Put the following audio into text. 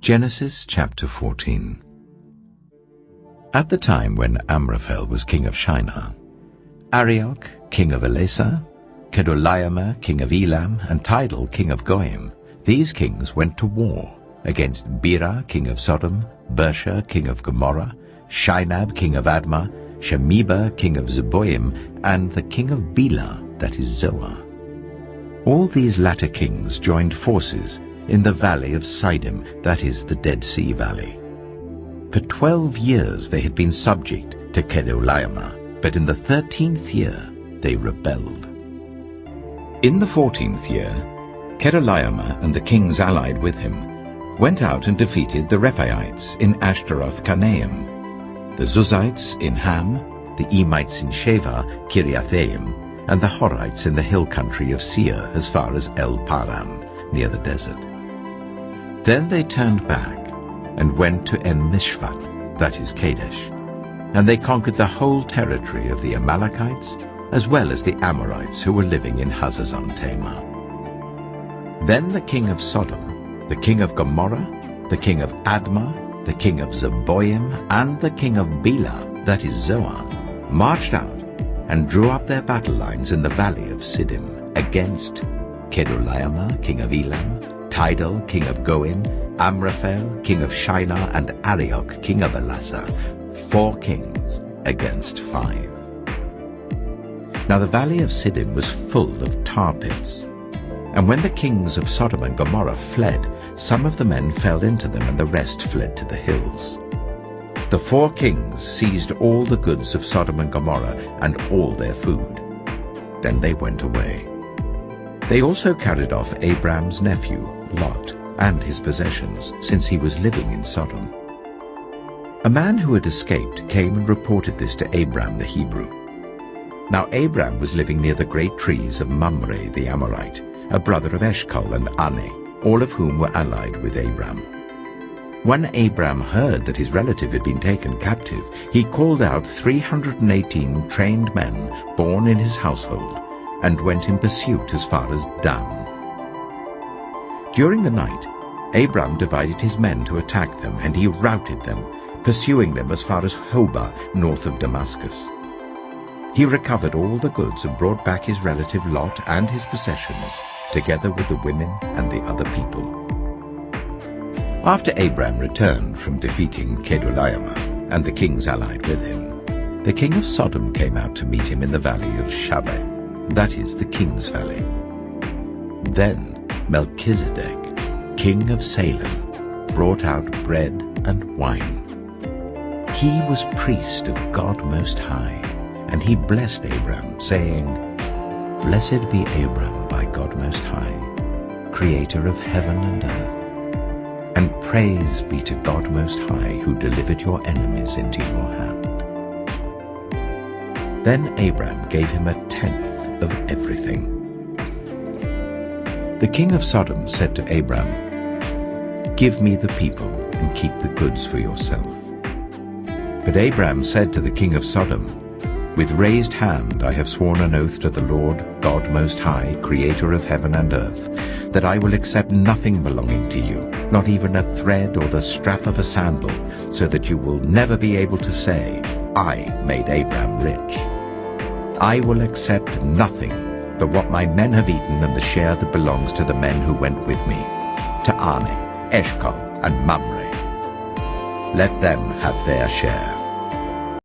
Genesis chapter 14. At the time when Amraphel was king of Shinar, Arioch, king of Ellasar, Kedorlaomer, king of Elam, and Tidal, king of Goyim, these kings went to war against Bera, king of Sodom, Bersha, king of Gomorrah, Shinab, king of Admah, Shemeba, king of Zeboim, and the king of Bela, that is Zoar. All these latter kings joined forces in the valley of Siddim, that is the Dead Sea Valley. For 12 years they had been subject to Kedorlaomer, but in the 13th year they rebelled. In the 14th year, Kedorlaomer and the kings allied with him went out and defeated the Rephaites in Ashtaroth-Karnaim, the Zuzites in Ham, the Emites in Sheva, Kiriathaim, and the Horites in the hill country of Seir as far as El-Paran, near the desert. Then they turned back and went to En-Mishpat, that is Kadesh, and they conquered the whole territory of the Amalekites as well as the Amorites who were living in Hazazon Tamar. Then the king of Sodom, the king of Gomorrah, the king of Admah, the king of Zeboim, and the king of Bela, that is Zoar, marched out and drew up their battle lines in the valley of Siddim against Kedorlaomer, king of Elam, Tidal, king of Goyim, Amraphel, king of Shinar, and Arioch, king of Ellasar, 4 kings against 5. Now the valley of Siddim was full of tar pits. And when the kings of Sodom and Gomorrah fled, some of the men fell into them, and the rest fled to the hills. The 4 kings seized all the goods of Sodom and Gomorrah and all their food. Then they went away. They also carried off Abram's nephew, Lot, and his possessions, since he was living in Sodom. A man who had escaped came and reported this to Abram the Hebrew. Now Abram was living near the great trees of Mamre the Amorite, a brother of Eshcol and Ane, all of whom were allied with Abram. When Abram heard that his relative had been taken captive, he called out 318 trained men born in his household, and went in pursuit as far as Dan. During the night, Abram divided his men to attack them, and he routed them, pursuing them as far as Hobah, north of Damascus. He recovered all the goods and brought back his relative Lot and his possessions, together with the women and the other people. After Abram returned from defeating Kedorlaomer and the kings allied with him, the king of Sodom came out to meet him in the valley of Shaveh, that is the king's valley. Then Melchizedek, king of Salem, brought out bread and wine. He was priest of God Most High, and he blessed Abram, saying, "Blessed be Abram by God Most High, creator of heaven and earth, and praise be to God Most High, who delivered your enemies into your hand." Then Abram gave him 1/10 of everything. The king of Sodom said to Abram, "Give me the people and keep the goods for yourself." But Abram said to the king of Sodom, "With raised hand I have sworn an oath to the Lord, God Most High, creator of heaven and earth, that I will accept nothing belonging to you, not even a thread or the strap of a sandal, so that you will never be able to say, 'I made Abram rich.' I will accept nothing but what my men have eaten and the share that belongs to the men who went with me, to Ane, Eshcol, and Mamre. Let them have their share."